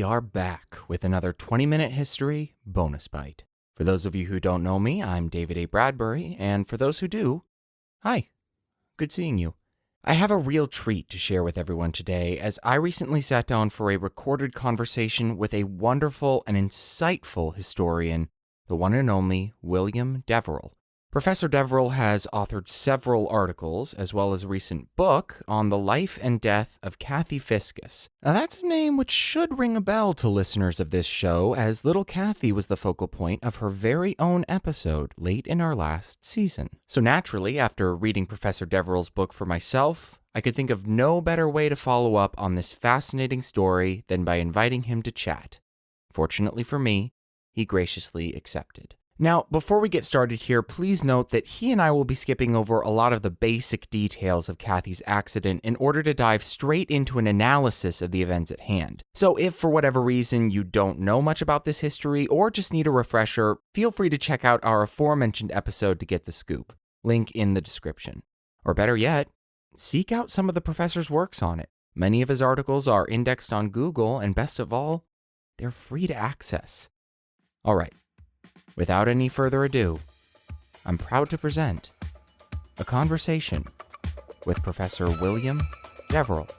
are back with another 20-minute history bonus bite. For those of you who don't know me, I'm David A. Bradbury, and for those who do, hi, good seeing you. I have a real treat to share with everyone today, as I recently sat down for a recorded conversation with a wonderful and insightful historian, the one and only William Deverell. Professor Deverell has authored several articles, as well as a recent book, on the life and death of Kathy Fiscus. Now that's a name which should ring a bell to listeners of this show, as little Kathy was the focal point of her very own episode late in our last season. So naturally, after reading Professor Deverell's book for myself, I could think of no better way to follow up on this fascinating story than by inviting him to chat. Fortunately for me, he graciously accepted. Now, before we get started here, please note that he and I will be skipping over a lot of the basic details of Kathy's accident in order to dive straight into an analysis of the events at hand. So if for whatever reason you don't know much about this history or just need a refresher, feel free to check out our aforementioned episode to get the scoop. Link in the description. Or better yet, seek out some of the professor's works on it. Many of his articles are indexed on Google, and best of all, they're free to access. All right. Without any further ado, I'm proud to present a conversation with Professor William Deverell.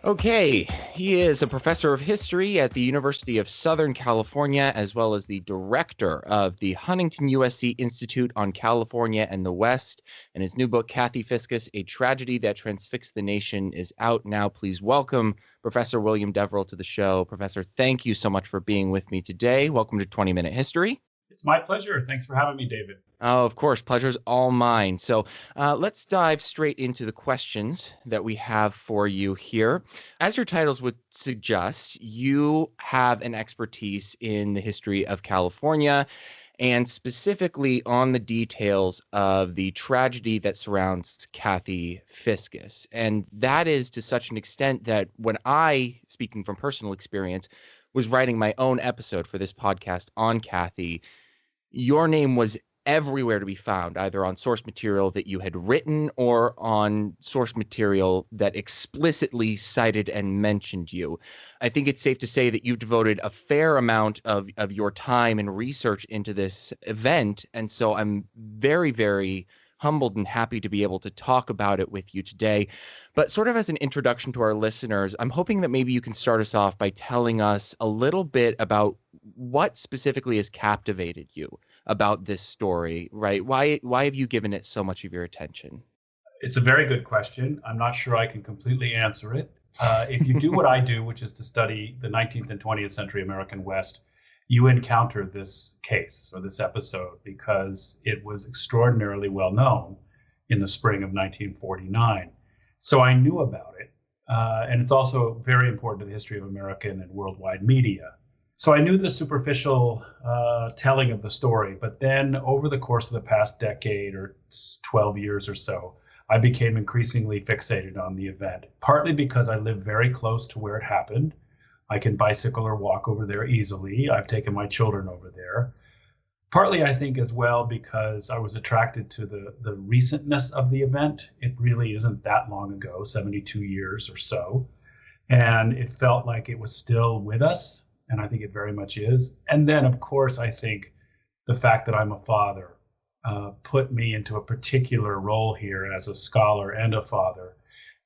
Okay, he is a professor of history at the University of Southern California, as well as the director of the Huntington-USC Institute on California and the West. And his new book, Kathy Fiscus, A Tragedy That Transfixed the Nation, is out now. Please welcome Professor William Deverell to the show. Professor, thank you so much for being with me today. Welcome to 20-Minute History. It's my pleasure. Thanks for having me, David. Oh, of course. Pleasure's all mine. So let's dive straight into the questions that we have for you here. As your titles would suggest, you have an expertise in the history of California and specifically on the details of the tragedy that surrounds Kathy Fiscus. And that is to such an extent that when I, speaking from personal experience, was writing my own episode for this podcast on Kathy, your name was everywhere to be found, either on source material that you had written or on source material that explicitly cited and mentioned you. I think it's safe to say that you've devoted a fair amount of your time and research into this event. And so I'm very, very humbled and happy to be able to talk about it with you today. But sort of as an introduction to our listeners, I'm hoping that maybe you can start us off by telling us a little bit about what specifically has captivated you about this story, right? Why have you given it so much of your attention? It's a very good question. I'm not sure I can completely answer it. If you do what I do, which is to study the 19th and 20th century American West, you encounter this case or this episode because it was extraordinarily well known in the spring of 1949. So I knew about it. And it's also very important to the history of American and worldwide media. So I knew the superficial telling of the story, but then over the course of the past decade or 12 years or so, I became increasingly fixated on the event, partly because I live very close to where it happened. I can bicycle or walk over there easily. I've taken my children over there. Partly, I think, as well, because I was attracted to the recentness of the event. It really isn't that long ago, 72 years or so. And it felt like it was still with us. And I think it very much is. And then, of course, I think the fact that I'm a father put me into a particular role here as a scholar and a father.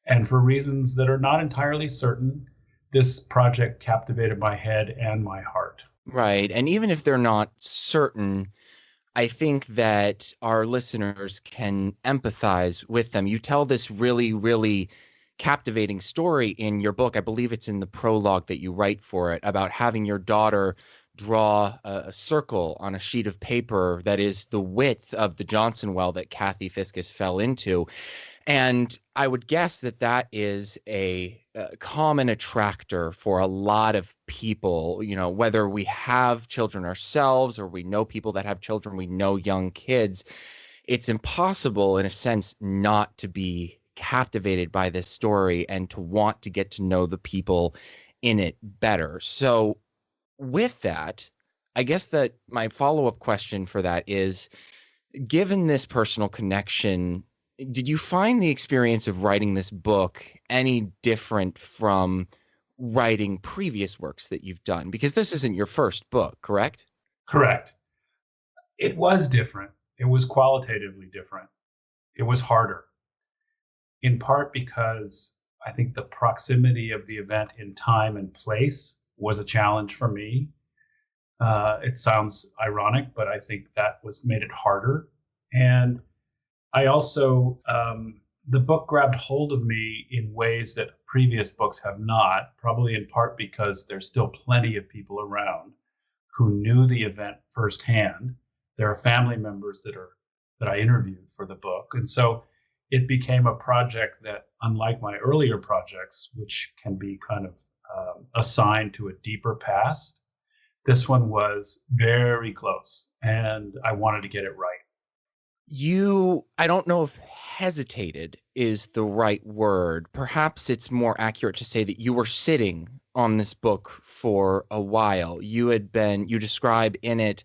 And for reasons that are not entirely certain, this project captivated my head and my heart. Right. And even if they're not certain, I think that our listeners can empathize with them. You tell this really, really captivating story in your book. I believe it's in the prologue that you write for it, about having your daughter draw a circle on a sheet of paper that is the width of the Johnson well that Kathy Fiscus fell into. And I would guess that that is a common attractor for a lot of people, you know, whether we have children ourselves or we know people that have children, we know young kids. It's impossible, in a sense, not to be captivated by this story and to want to get to know the people in it better. So with that, I guess that my follow-up question for that is, Given this personal connection, did you find the experience of writing this book any different from writing previous works that you've done? Because this isn't your first book, correct? Correct. It was different. It was qualitatively different. It was harder, in part because I think the proximity of the event in time and place was a challenge for me. It sounds ironic, but I think that was made it harder. And I also, the book grabbed hold of me in ways that previous books have not, probably in part because there's still plenty of people around who knew the event firsthand. There are family members that I interviewed for the book. And so it became a project that, unlike my earlier projects, which can be kind of assigned to a deeper past, this one was very close and I wanted to get it right. I don't know if hesitated is the right word. Perhaps it's more accurate to say that you were sitting on this book for a while. You describe in it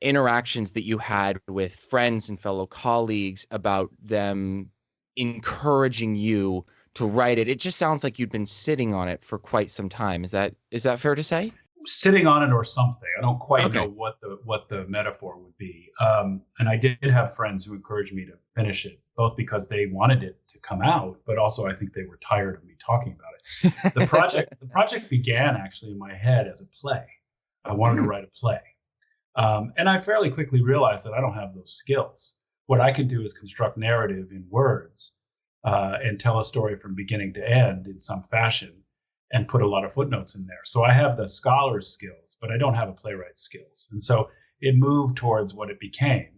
interactions that you had with friends and fellow colleagues about them encouraging you to write it. It just sounds like you'd been sitting on it for quite some time. Is that fair to say? Sitting on it or something. I don't quite know Okay. what the metaphor would be. And I did have friends who encouraged me to finish it, both because they wanted it to come out, but also I think they were tired of me talking about it. The project began actually in my head as a play. I wanted to Hmm. write a play, and I fairly quickly realized that I don't have those skills. What I can do is construct narrative in words and tell a story from beginning to end in some fashion and put a lot of footnotes in there. So I have the scholar's skills, but I don't have a playwright's skills. And so it moved towards what it became.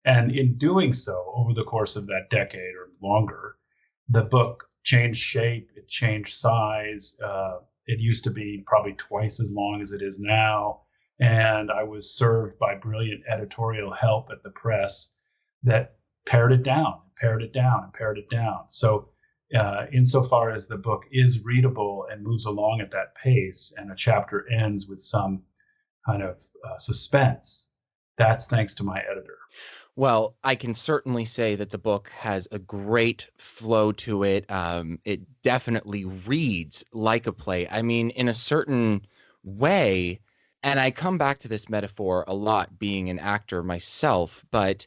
And in doing so, over the course of that decade or longer, the book changed shape, it changed size. It used to be probably twice as long as it is now. And I was served by brilliant editorial help at the press that pared it down, pared it down, and pared it down. So, insofar as the book is readable and moves along at that pace, and a chapter ends with some kind of suspense, that's thanks to my editor. Well, I can certainly say that the book has a great flow to it. It definitely reads like a play. I mean, in a certain way, and I come back to this metaphor a lot being an actor myself, but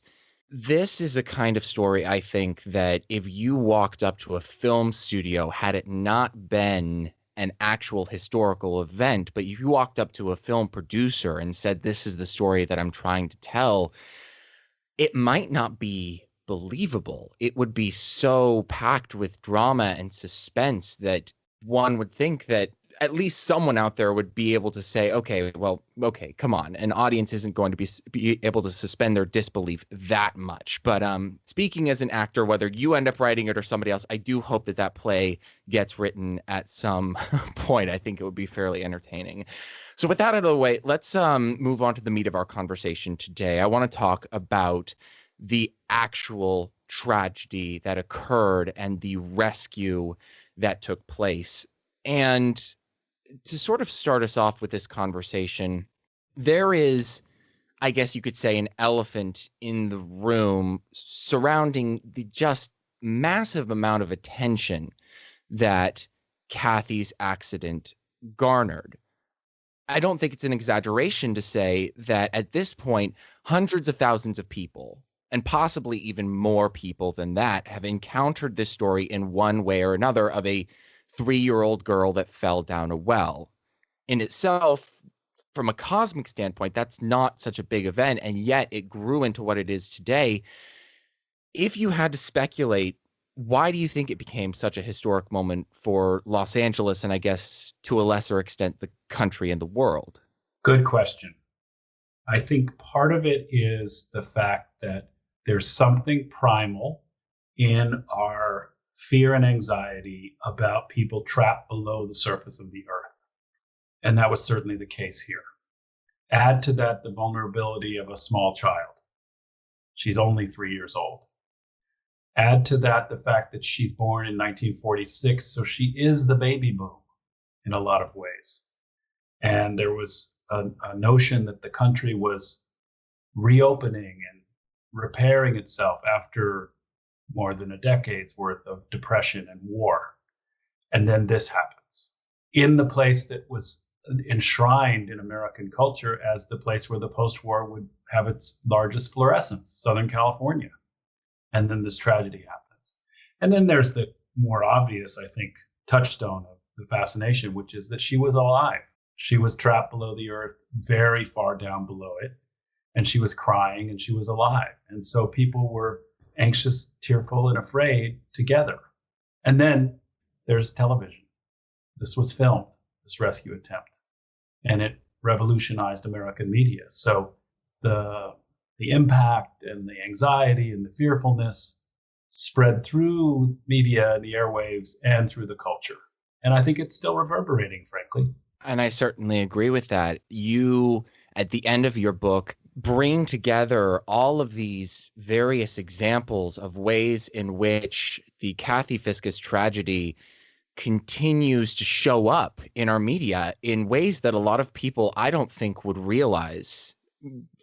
this is a kind of story I think that if you walked up to a film studio, had it not been an actual historical event, but if you walked up to a film producer and said, "This is the story that I'm trying to tell," it might not be believable. It would be so packed with drama and suspense that one would think that at least someone out there would be able to say, okay, well, okay, come on. An audience isn't going to be able to suspend their disbelief that much. But speaking as an actor, whether you end up writing it or somebody else, I do hope that that play gets written at some point. I think it would be fairly entertaining. So with that out of the way, let's move on to the meat of our conversation today. I want to talk about the actual tragedy that occurred and the rescue that took place. And to sort of start us off with this conversation, there is, I guess you could say, an elephant in the room surrounding the just massive amount of attention that Kathy's accident garnered. I don't think it's an exaggeration to say that at this point, hundreds of thousands of people, and possibly even more people than that, have encountered this story in one way or another of a 3-year-old girl that fell down a well. In itself, from a cosmic standpoint, that's not such a big event, and yet it grew into what it is today. If you had to speculate, why do you think it became such a historic moment for Los Angeles and I guess to a lesser extent the country and the world? Good question. I think part of it is the fact that there's something primal in our fear and anxiety about people trapped below the surface of the earth. And that was certainly the case here. Add to that the vulnerability of a small child. She's only 3 years old. Add to that the fact that she's born in 1946, so she is the baby boom in a lot of ways. And there was a notion that the country was reopening and repairing itself after more than a decade's worth of depression and war. And then this happens in the place that was enshrined in American culture as the place where the post-war would have its largest fluorescence, Southern California. And then this tragedy happens. And then there's the more obvious, I think, touchstone of the fascination, which is that she was alive. She was trapped below the earth, very far down below it, and she was crying and she was alive. And so people were anxious, tearful, and afraid together. And then there's television. This was filmed, this rescue attempt, and it revolutionized American media. So the impact and the anxiety and the fearfulness spread through media, the airwaves, and through the culture. And I think it's still reverberating, frankly. And I certainly agree with that. You, at the end of your book, bring together all of these various examples of ways in which the Kathy Fiscus tragedy continues to show up in our media in ways that a lot of people, I don't think, would realize.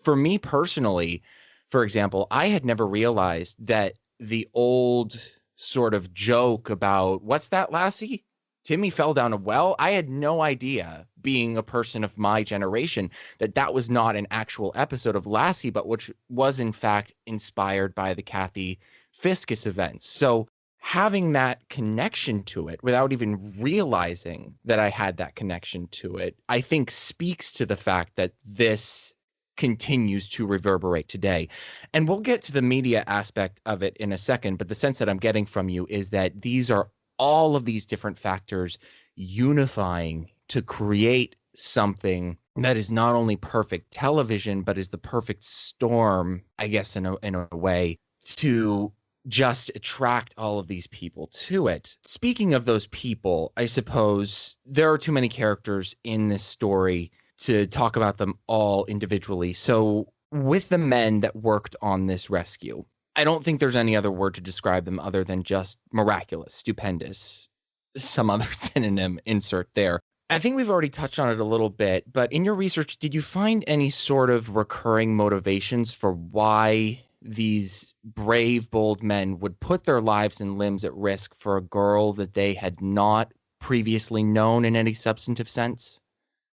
For me personally, for example, I had never realized that the old sort of joke about what's that, Lassie? Timmy fell down a well. I had no idea, being a person of my generation, that that was not an actual episode of Lassie, but which was in fact inspired by the Kathy Fiscus events. So having that connection to it without even realizing that I had that connection to it, I think speaks to the fact that this continues to reverberate today. And we'll get to the media aspect of it in a second, but the sense that I'm getting from you is that these are all of these different factors unifying to create something that is not only perfect television, but is the perfect storm, I guess, in a way, to just attract all of these people to it. Speaking of those people, I suppose there are too many characters in this story to talk about them all individually. So with the men that worked on this rescue, I don't think there's any other word to describe them other than just miraculous, stupendous, some other synonym insert there. I think we've already touched on it a little bit, but in your research, did you find any sort of recurring motivations for why these brave, bold men would put their lives and limbs at risk for a girl that they had not previously known in any substantive sense?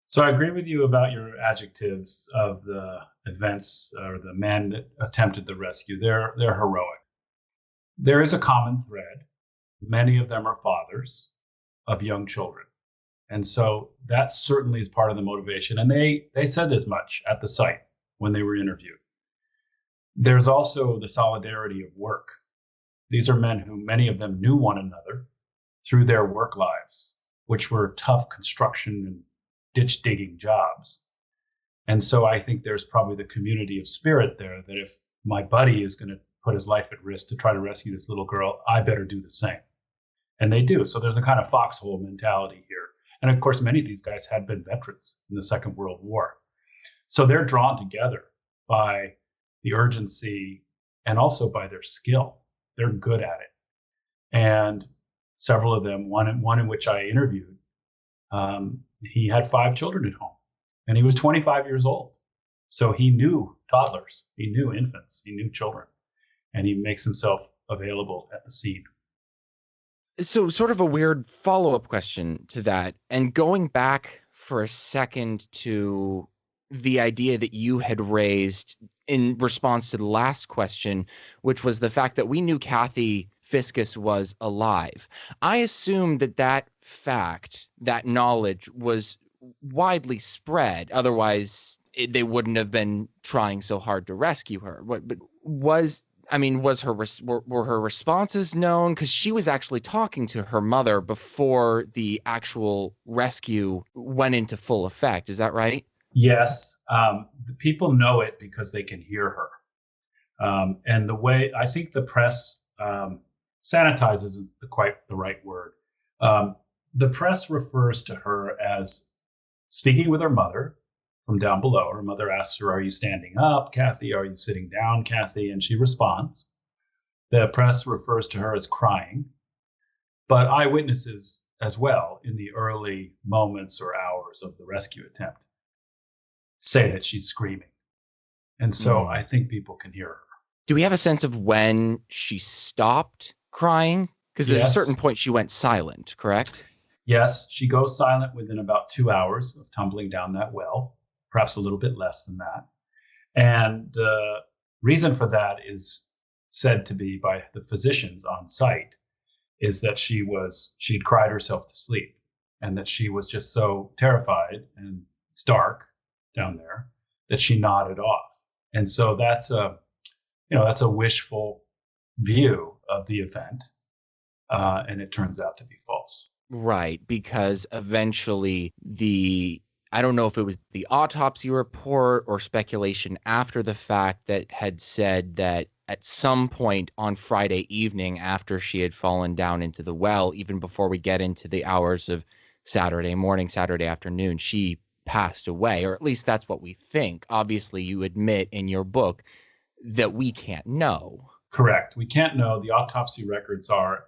So I agree with you about your adjectives of the events or the men that attempted the rescue. They're heroic. There is a common thread. Many of them are fathers of young children. And so that certainly is part of the motivation. And they said as much at the site when they were interviewed. There's also the solidarity of work. These are men who many of them knew one another through their work lives, which were tough construction and ditch digging jobs. And so I think there's probably the community of spirit there that if my buddy is going to put his life at risk to try to rescue this little girl, I better do the same. And they do. So there's a kind of foxhole mentality here. And of course, many of these guys had been veterans in the Second World War. So they're drawn together by the urgency and also by their skill. They're good at it. And several of them, one in which I interviewed, he had 5 children at home and he was 25 years old. So he knew toddlers, he knew infants, he knew children, and he makes himself available at the scene. So sort of a weird follow-up question to that, and going back for a second to the idea that you had raised in response to the last question, which was the fact that we knew Kathy Fiscus was alive. I assume that that fact, that knowledge was widely spread. Otherwise, they wouldn't have been trying so hard to rescue her. But was were her responses known? Because she was actually talking to her mother before the actual rescue went into full effect. Is that right? Yes, the people know it because they can hear her. And the way I think the press sanitizes isn't quite the right word. The press refers to her as speaking with her mother from down below. Her mother asks her, "Are you standing up, Kathy? Are you sitting down, Kathy?" And she responds. The press refers to her as crying, but eyewitnesses as well in the early moments or hours of the rescue attempt say that she's screaming. And so I think people can hear her. Do we have a sense of when she stopped crying? Because at a certain point she went silent, correct? Yes, she goes silent within about 2 hours of tumbling down that well, perhaps a little bit less than that. And the reason for that is said to be by the physicians on site is that she'd cried herself to sleep, and that she was just so terrified, and it's dark down there, that she nodded off. And so that's a wishful view of the event, and it turns out to be false. Right, because eventually I don't know if it was the autopsy report or speculation after the fact that had said that at some point on Friday evening after she had fallen down into the well, even before we get into the hours of Saturday morning, Saturday afternoon, she passed away, or at least that's what we think. Obviously, you admit in your book that we can't know. Correct. We can't know. The autopsy records are,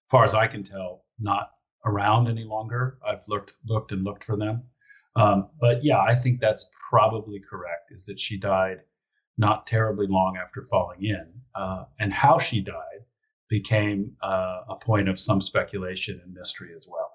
far as I can tell, not around any longer. I've looked for them. But yeah, I think that's probably correct, is that she died not terribly long after falling in. And how she died became a point of some speculation and mystery as well.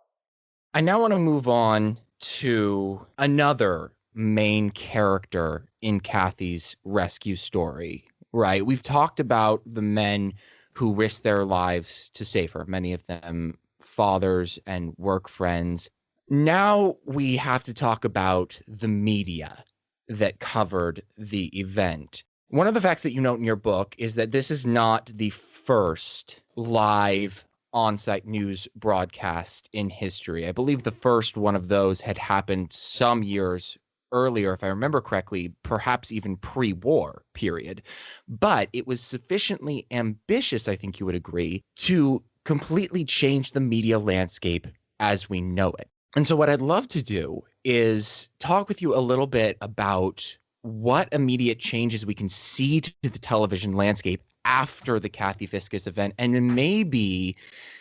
I now want to move on to another main character in Kathy's rescue story, right? We've talked about the men who risked their lives to save her, many of them fathers and work friends. Now we have to talk about the media that covered the event. One of the facts that you note in your book is that this is not the first live on-site news broadcast in history. I believe the first one of those had happened some years earlier, if I remember correctly, perhaps even pre-war period. But it was sufficiently ambitious, I think you would agree, to completely change the media landscape as we know it. And so what I'd love to do is talk with you a little bit about what immediate changes we can see to the television landscape after the Kathy Fiscus event, and maybe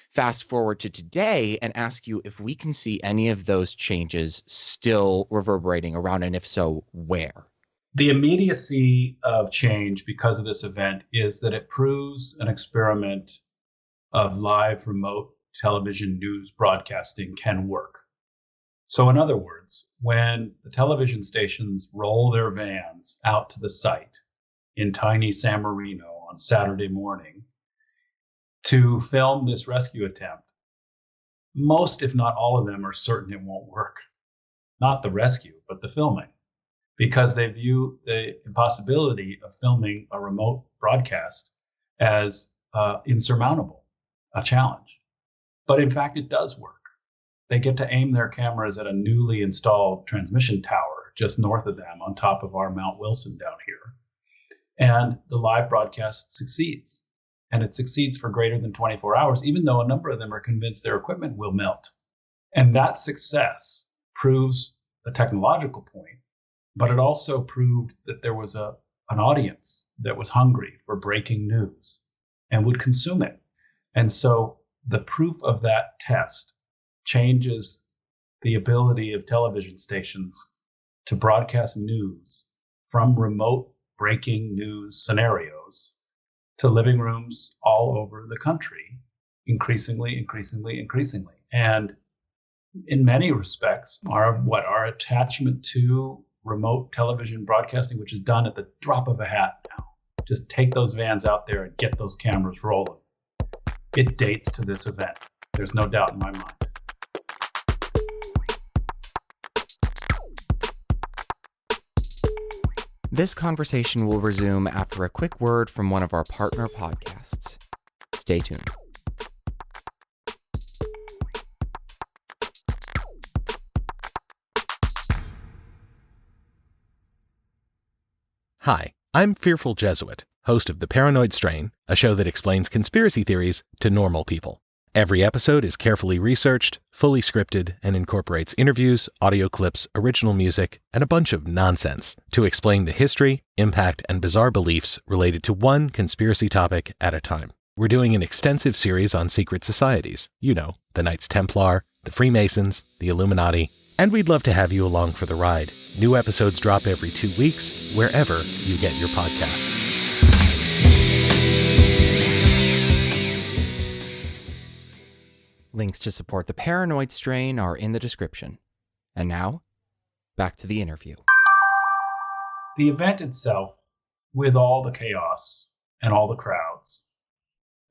fast forward to today and ask you if we can see any of those changes still reverberating around, and if so, where? The immediacy of change because of this event is that it proves an experiment of live remote television news broadcasting can work. So in other words, when the television stations roll their vans out to the site in tiny San Marino on Saturday morning to film this rescue attempt, most, if not all of them, are certain it won't work. Not the rescue, but the filming, because they view the impossibility of filming a remote broadcast as insurmountable, a challenge. But in fact, it does work. They get to aim their cameras at a newly installed transmission tower just north of them on top of our Mount Wilson down here. And the live broadcast succeeds. And it succeeds for greater than 24 hours, even though a number of them are convinced their equipment will melt. And that success proves the technological point, but it also proved that there was an audience that was hungry for breaking news and would consume it. And so the proof of that test changes the ability of television stations to broadcast news from remote breaking news scenarios to living rooms all over the country, increasingly. And in many respects, our attachment to remote television broadcasting, which is done at the drop of a hat now, just take those vans out there and get those cameras rolling. It dates to this event. There's no doubt in my mind. This conversation will resume after a quick word from one of our partner podcasts. Stay tuned. Hi, I'm Fearful Jesuit, host of The Paranoid Strain, a show that explains conspiracy theories to normal people. Every episode is carefully researched, fully scripted, and incorporates interviews, audio clips, original music, and a bunch of nonsense to explain the history, impact, and bizarre beliefs related to one conspiracy topic at a time. We're doing an extensive series on secret societies, the Knights Templar, the Freemasons, the Illuminati, and we'd love to have you along for the ride. New episodes drop every 2 weeks, wherever you get your podcasts. Links to support the Paranoid Strain are in the description. And now, back to the interview. The event itself, with all the chaos and all the crowds,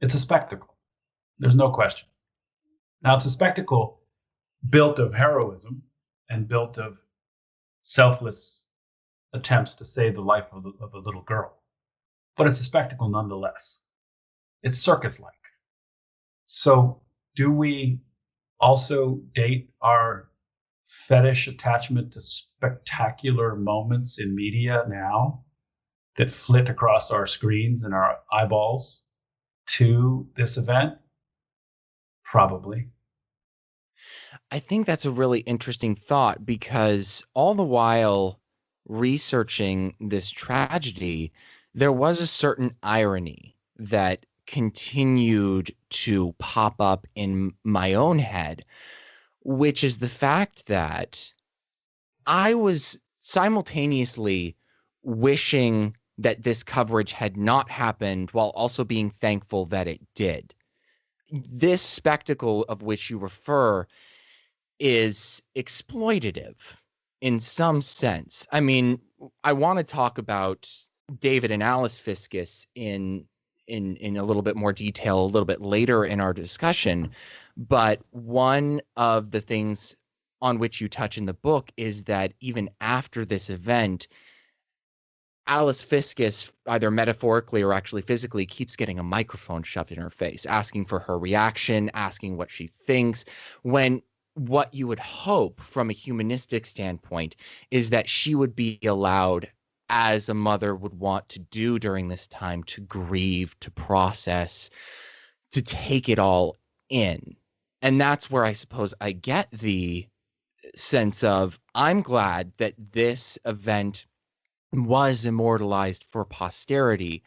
it's a spectacle. There's no question. Now, it's a spectacle built of heroism and built of selfless attempts to save the life of a little girl. But it's a spectacle nonetheless. It's circus-like. So do we also date our fetish attachment to spectacular moments in media now that flit across our screens and our eyeballs to this event? Probably. I think that's a really interesting thought, because all the while researching this tragedy, there was a certain irony that continued to pop up in my own head, which is the fact that I was simultaneously wishing that this coverage had not happened while also being thankful that it did. This spectacle of which you refer is exploitative in some sense. I mean, I want to talk about David and Alice Fiscus in a little bit more detail a little bit later in our discussion, but one of the things on which you touch in the book is that even after this event, Alice Fiscus, either metaphorically or actually physically, keeps getting a microphone shoved in her face, asking for her reaction, asking what she thinks, when what you would hope from a humanistic standpoint is that she would be allowed, as a mother would want to do during this time, to grieve, to process, to take it all in. And that's where I suppose I get the sense of, I'm glad that this event was immortalized for posterity.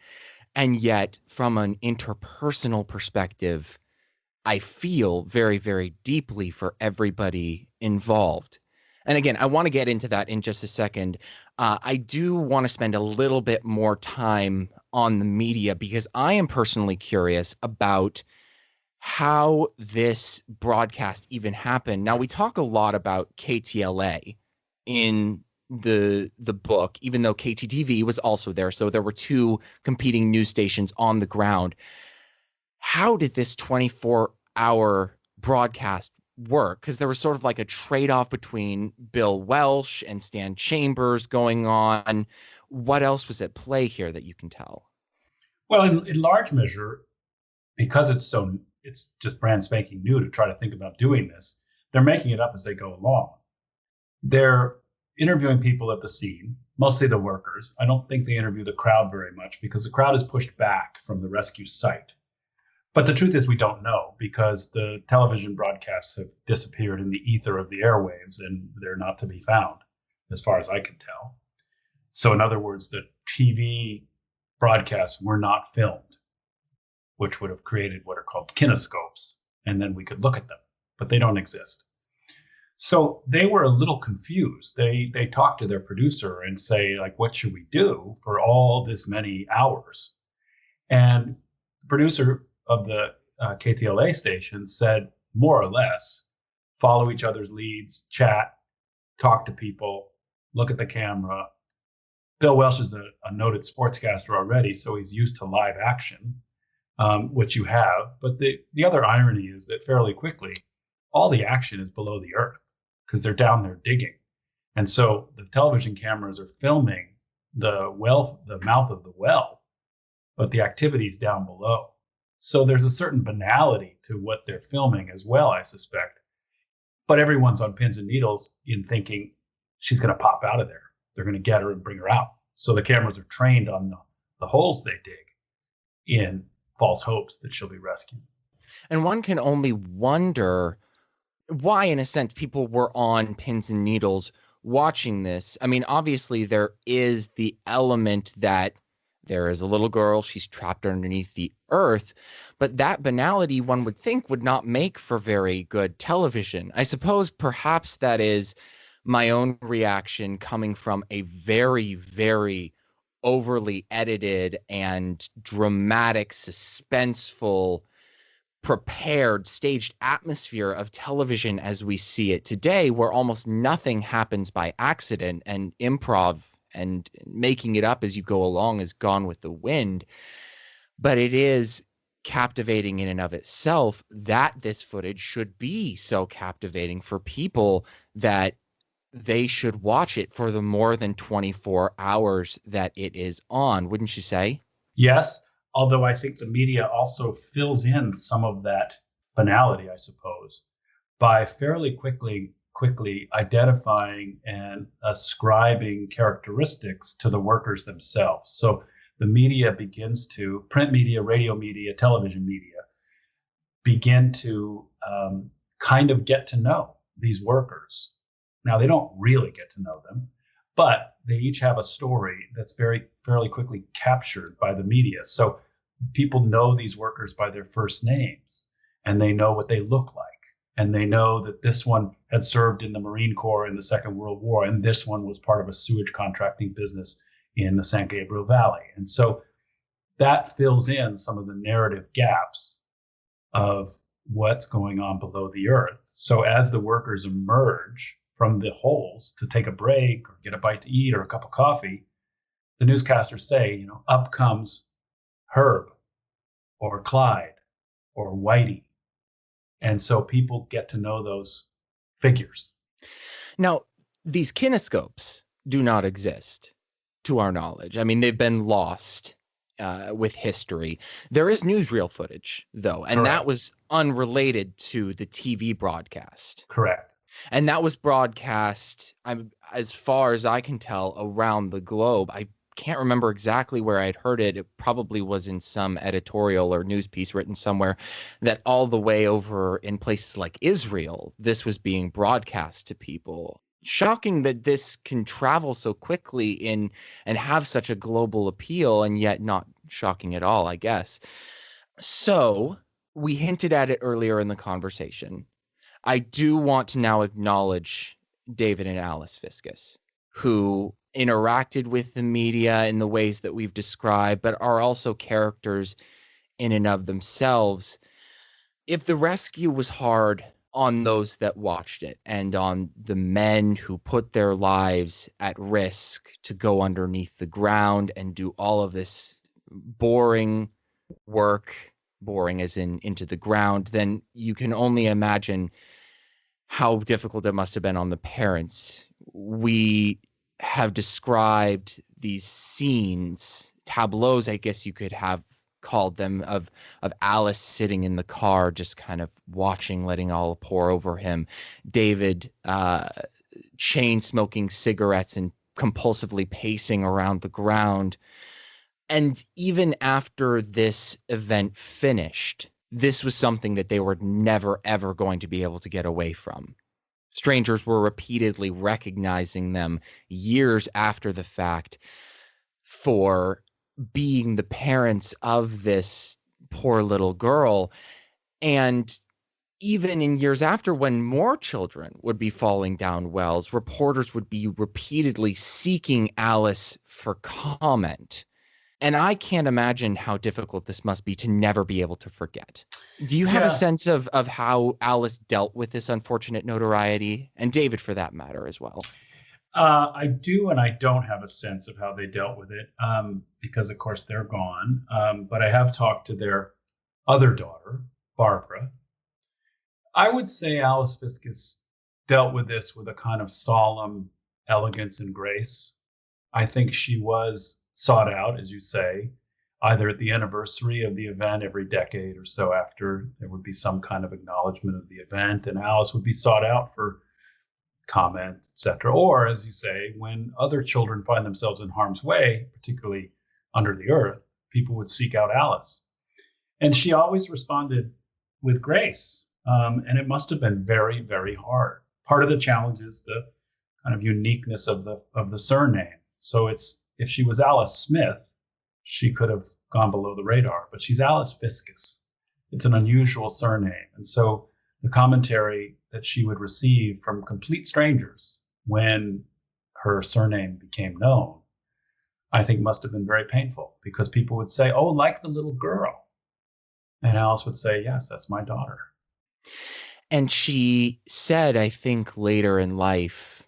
And yet, from an interpersonal perspective, I feel very, very deeply for everybody involved. And again, I want to get into that in just a second. I do want to spend a little bit more time on the media, because I am personally curious about how this broadcast even happened. Now, we talk a lot about KTLA in the book, even though KTTV was also there. So there were two competing news stations on the ground. How did this 24-hour broadcast work? Because there was sort of like a trade-off between Bill Welsh and Stan Chambers going on. What else was at play here that you can tell? Well, in large measure, because it's just brand spanking new to try to think about doing this, they're making it up as they go along. They're interviewing people at the scene, mostly the workers. I don't think they interview the crowd very much, because the crowd is pushed back from the rescue site. But the truth is, we don't know, because the television broadcasts have disappeared in the ether of the airwaves, and they're not to be found, as far as I can tell. So in other words, the TV broadcasts were not filmed, which would have created what are called kinescopes, and then we could look at them, but they don't exist. So they were a little confused. They talked to their producer and say, like, what should we do for all this many hours? And the producer of the KTLA station said, more or less, follow each other's leads, chat, talk to people, look at the camera. Bill Welsh is a noted sportscaster already, so he's used to live action, which you have. But the other irony is that fairly quickly, all the action is below the earth, because they're down there digging. And so the television cameras are filming the mouth of the well, but the activity is down below. So there's a certain banality to what they're filming as well, I suspect. But everyone's on pins and needles in thinking she's going to pop out of there. They're going to get her and bring her out. So the cameras are trained on the holes they dig in false hopes that she'll be rescued. And one can only wonder why, in a sense, people were on pins and needles watching this. I mean, obviously, there is the element that there is a little girl, she's trapped underneath the earth, but that banality, one would think, would not make for very good television. I suppose perhaps that is my own reaction, coming from a very, very overly edited and dramatic, suspenseful prepared, staged atmosphere of television as we see it today, where almost nothing happens by accident and improv and making it up as you go along is gone with the wind. But it is captivating in and of itself that this footage should be so captivating for people that they should watch it for the more than 24 hours that it is on, wouldn't you say? Yes, although I think the media also fills in some of that banality, I suppose, by fairly quickly identifying and ascribing characteristics to the workers themselves. So the media begins to, print media, radio media, television media, begin to kind of get to know these workers. Now, they don't really get to know them, but they each have a story that's fairly quickly captured by the media. So people know these workers by their first names, and they know what they look like. And they know that this one had served in the Marine Corps in the Second World War, and this one was part of a sewage contracting business in the San Gabriel Valley. And so that fills in some of the narrative gaps of what's going on below the earth. So as the workers emerge from the holes to take a break or get a bite to eat or a cup of coffee, the newscasters say, up comes Herb or Clyde or Whitey. And so people get to know those figures. Now, these kinescopes do not exist to our knowledge. I mean, they've been lost with history. There is newsreel footage, though, and Correct. that was unrelated to the TV broadcast. Correct. And that was broadcast, as far as I can tell, around the globe. I can't remember exactly where I'd heard it. It probably was in some editorial or news piece written somewhere that all the way over in places like Israel, this was being broadcast to people. Shocking that this can travel so quickly and have such a global appeal, and yet not shocking at all, I guess. So we hinted at it earlier in the conversation. I do want to now acknowledge David and Alice Fiscus, who interacted with the media in the ways that we've described, but are also characters in and of themselves. If the rescue was hard on those that watched it and on the men who put their lives at risk to go underneath the ground and do all of this boring work, boring as in into the ground, then you can only imagine how difficult it must have been on the parents. We have described these scenes, tableaus, I guess you could have called them, of Alice sitting in the car, just kind of watching, letting all pour over him. David chain smoking cigarettes and compulsively pacing around the ground. And even after this event finished, this was something that they were never, ever going to be able to get away from. Strangers were repeatedly recognizing them years after the fact for being the parents of this poor little girl. And even in years after, when more children would be falling down wells, reporters would be repeatedly seeking Alice for comment. And I can't imagine how difficult this must be to never be able to forget. Do you have a sense of how Alice dealt with this unfortunate notoriety? And David, for that matter, as well. I do, and I don't have a sense of how they dealt with it because, of course, they're gone. But I have talked to their other daughter, Barbara. I would say Alice Fiscus dealt with this with a kind of solemn elegance and grace. I think she was sought out, as you say, either at the anniversary of the event every decade or so after, there would be some kind of acknowledgement of the event, and Alice would be sought out for comment, etc. Or, as you say, when other children find themselves in harm's way, particularly under the earth, people would seek out Alice. And she always responded with grace. And it must have been very, very hard. Part of the challenge is the kind of uniqueness of the surname. So if she was Alice Smith, she could have gone below the radar, but she's Alice Fiscus. It's an unusual surname. And so the commentary that she would receive from complete strangers when her surname became known, I think must have been very painful, because people would say, oh, like the little girl. And Alice would say, yes, that's my daughter. And she said, I think later in life,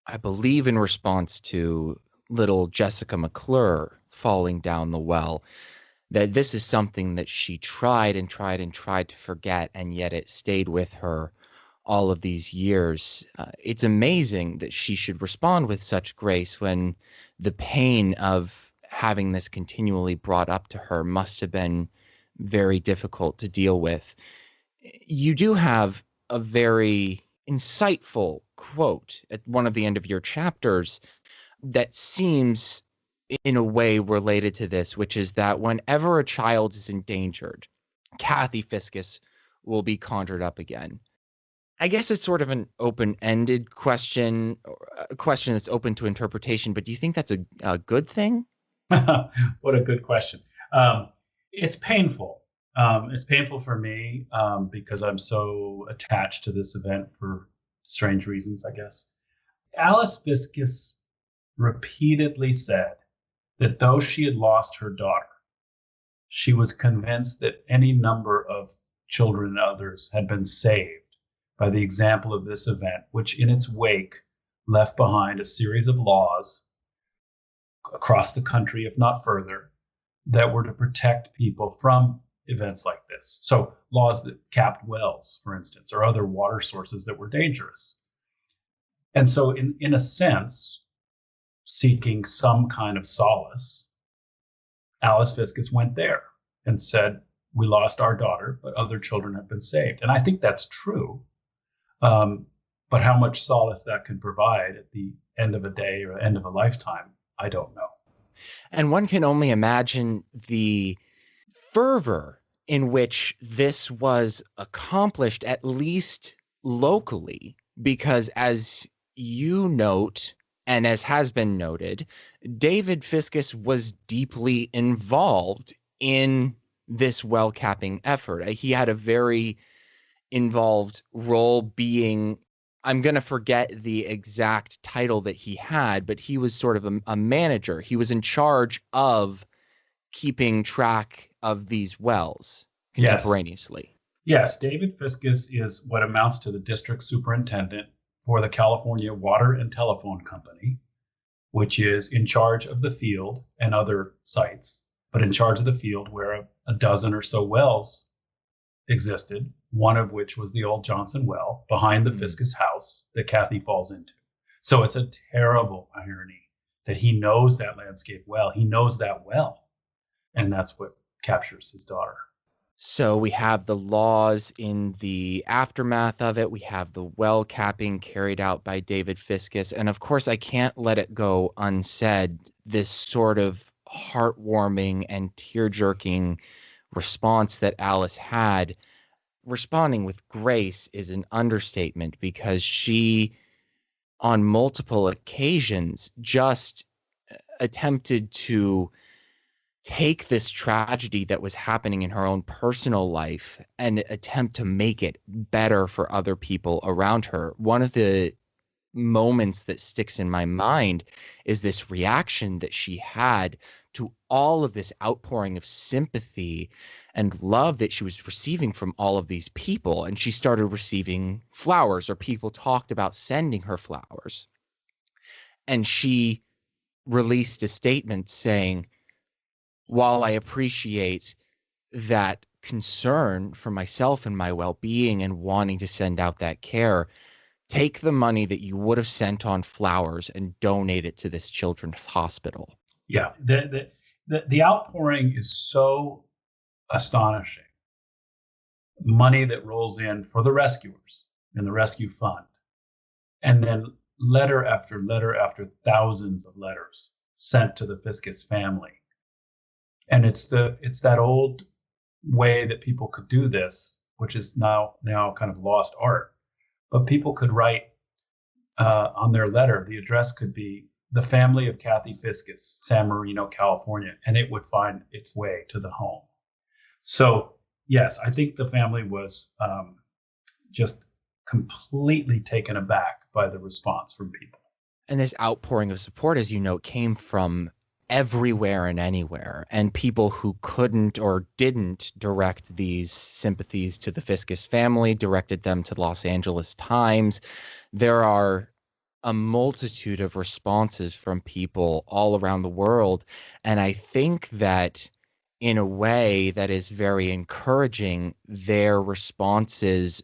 I believe in response to little Jessica McClure falling down the well, that this is something that she tried and tried and tried to forget, and yet it stayed with her all of these years. It's amazing that she should respond with such grace when the pain of having this continually brought up to her must have been very difficult to deal with. You do have a very insightful quote at one of the end of your chapters that seems in a way related to this, which is that whenever a child is endangered, Kathy Fiscus will be conjured up again. I guess it's sort of an open-ended question, or a question that's open to interpretation, but do you think that's a good thing? What a good question. It's painful. It's painful for me because I'm so attached to this event for strange reasons, I guess. Alice Fiscus repeatedly said that though she had lost her daughter, she was convinced that any number of children and others had been saved by the example of this event, which in its wake left behind a series of laws across the country, if not further, that were to protect people from events like this. So laws that capped wells, for instance, or other water sources that were dangerous. And so in a sense, seeking some kind of solace, Alice Fiscus went there and said, we lost our daughter, but other children have been saved. And I think that's true. But how much solace that can provide at the end of a day or end of a lifetime, I don't know. And one can only imagine the fervor in which this was accomplished, at least locally, because as you note, and as has been noted, David Fiscus was deeply involved in this well capping effort. He had a very involved role being, I'm going to forget the exact title that he had, but he was sort of a manager. He was in charge of keeping track of these wells contemporaneously. Yes, David Fiscus is what amounts to the district superintendent for the California Water and Telephone Company, which is in charge of the field and other sites, but in charge of the field where a dozen or so wells existed, one of which was the old Johnson well behind the Fiscus house that Kathy falls into. So it's a terrible irony that he knows that landscape well. He knows that well. And that's what captures his daughter. So we have the laws in the aftermath of it. We have the well capping carried out by David Fiscus. And of course, I can't let it go unsaid, this sort of heartwarming and tear-jerking response that Alice had. Responding with grace is an understatement, because she, on multiple occasions, just attempted to take this tragedy that was happening in her own personal life and attempt to make it better for other people around her. One of the moments that sticks in my mind is this reaction that she had to all of this outpouring of sympathy and love that she was receiving from all of these people. And she started receiving flowers, or people talked about sending her flowers. And she released a statement saying, while I appreciate that concern for myself and my well-being and wanting to send out that care, take the money that you would have sent on flowers and donate it to this children's hospital. Yeah, the outpouring is so astonishing. Money that rolls in for the rescuers in the rescue fund, and then letter after letter after thousands of letters sent to the Fiscus family. And it's that old way that people could do this, which is now kind of lost art. But people could write on their letter, the address could be the family of Kathy Fiscus, San Marino, California, and it would find its way to the home. So yes, I think the family was just completely taken aback by the response from people. And this outpouring of support, as you know, came from everywhere and anywhere. And people who couldn't or didn't direct these sympathies to the Fiscus family directed them to the Los Angeles Times. There are a multitude of responses from people all around the world. And I think that in a way that is very encouraging, their responses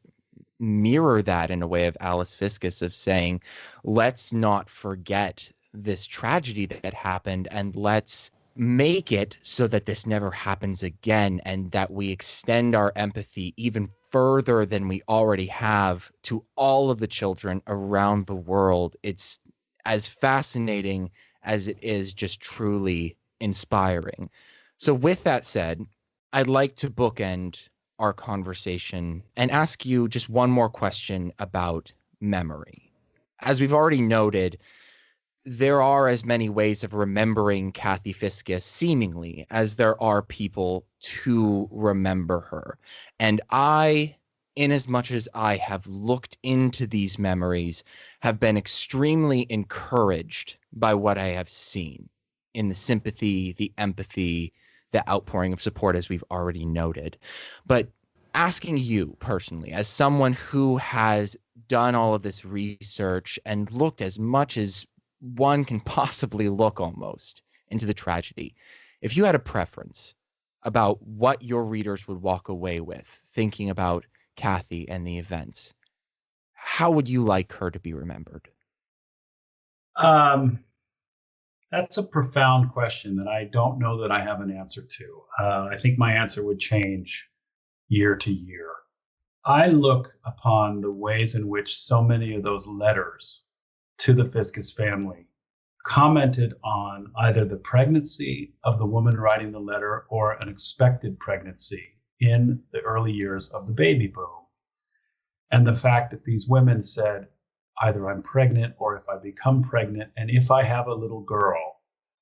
mirror that in a way of Alice Fiscus of saying, let's not forget this tragedy that happened, and let's make it so that this never happens again, and that we extend our empathy even further than we already have to all of the children around the world. It's as fascinating as it is just truly inspiring. So with that said, I'd like to bookend our conversation and ask you just one more question about memory. As we've already noted, there are as many ways of remembering Kathy Fiscus, seemingly, as there are people to remember her. And I, in as much as I have looked into these memories, have been extremely encouraged by what I have seen in the sympathy, the empathy, the outpouring of support, as we've already noted. But asking you personally, as someone who has done all of this research and looked as much as one can possibly look almost into the tragedy, if you had a preference about what your readers would walk away with thinking about Kathy and the events, how would you like her to be remembered? That's a profound question that I don't know that I have an answer to. I think my answer would change year to year. I look upon the ways in which so many of those letters to the Fiscus family commented on either the pregnancy of the woman writing the letter or an expected pregnancy in the early years of the baby boom. And the fact that these women said, either I'm pregnant or if I become pregnant, and if I have a little girl,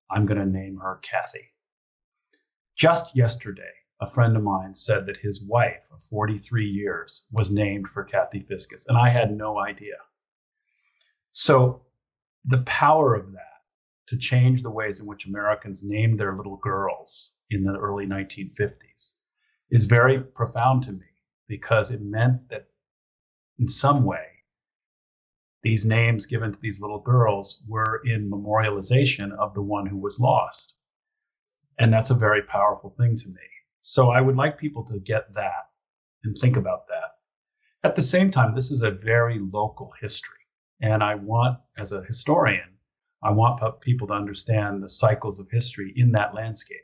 I'm going to name her Kathy. Just yesterday, a friend of mine said that his wife of 43 years was named for Kathy Fiscus, and I had no idea. So the power of that to change the ways in which Americans named their little girls in the early 1950s is very profound to me, because it meant that in some way, these names given to these little girls were in memorialization of the one who was lost. And that's a very powerful thing to me. So I would like people to get that and think about that. At the same time, this is a very local history. And I want, as a historian, I want people to understand the cycles of history in that landscape,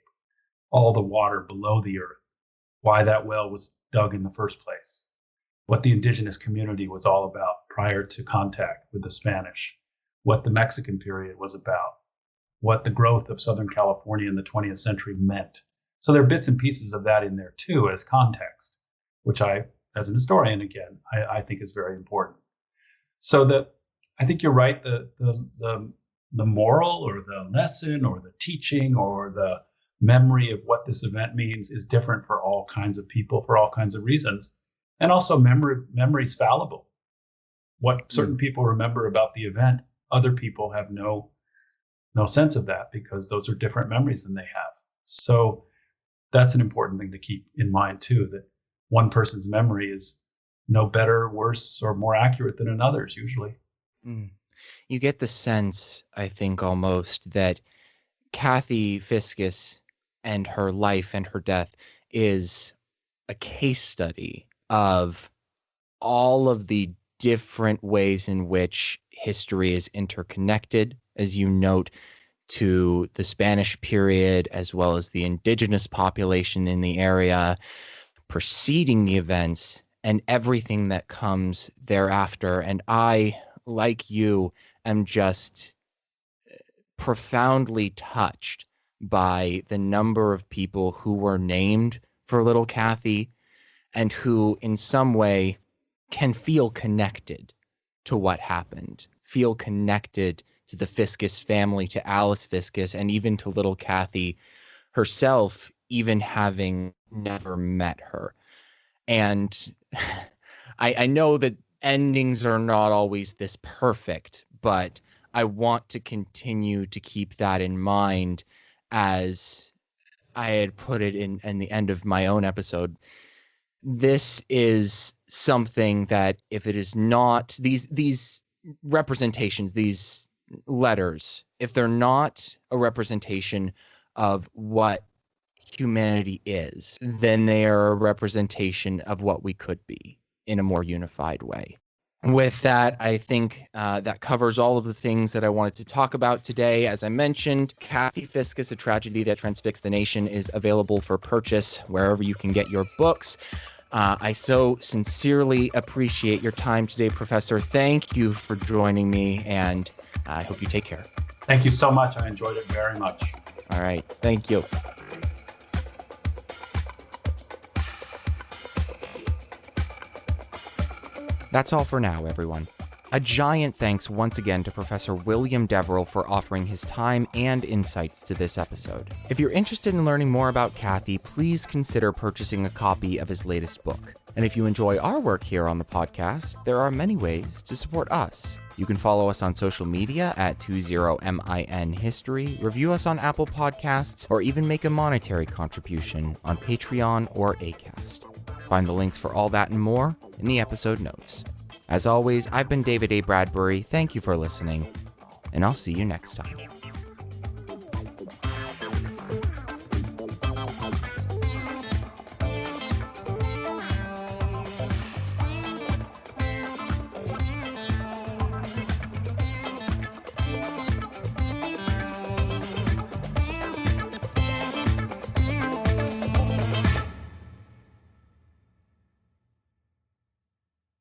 all the water below the earth, why that well was dug in the first place, what the indigenous community was all about prior to contact with the Spanish, what the Mexican period was about, what the growth of Southern California in the 20th century meant. So there are bits and pieces of that in there too as context, which I, as an historian, again, I think is very important. So I think you're right. The moral or the lesson or the teaching or the memory of what this event means is different for all kinds of people for all kinds of reasons. And also memory is fallible. What certain people remember about the event, other people have no sense of that, because those are different memories than they have. So that's an important thing to keep in mind too, that one person's memory is no better, worse, or more accurate than another's usually. You get the sense, I think, almost that Kathy Fiscus and her life and her death is a case study of all of the different ways in which history is interconnected, as you note, to the Spanish period, as well as the indigenous population in the area preceding the events and everything that comes thereafter. And I, like you, am just profoundly touched by the number of people who were named for little Kathy and who in some way can feel connected to what happened, feel connected to the Fiscus family, to Alice Fiscus, and even to little Kathy herself, even having never met her. And I know that endings are not always this perfect, but I want to continue to keep that in mind as I had put it in the end of my own episode, this is something that if it is not these representations, these letters, if they're not a representation of what humanity is, then they are a representation of what we could be in a more unified way. With that, I think that covers all of the things that I wanted to talk about today. As I mentioned, Kathy Fiscus, A Tragedy That Transfixed the Nation, is available for purchase wherever you can get your books. I so sincerely appreciate your time today, Professor. Thank you for joining me, and I hope you take care. Thank you so much. I enjoyed it very much. All right. Thank you. That's all for now, everyone. A giant thanks once again to Professor William Deverell for offering his time and insights to this episode. If you're interested in learning more about Kathy, please consider purchasing a copy of his latest book. And if you enjoy our work here on the podcast, there are many ways to support us. You can follow us on social media at 20MIN History, review us on Apple Podcasts, or even make a monetary contribution on Patreon or Acast. Find the links for all that and more in the episode notes. As always, I've been David A. Bradbury. Thank you for listening, and I'll see you next time.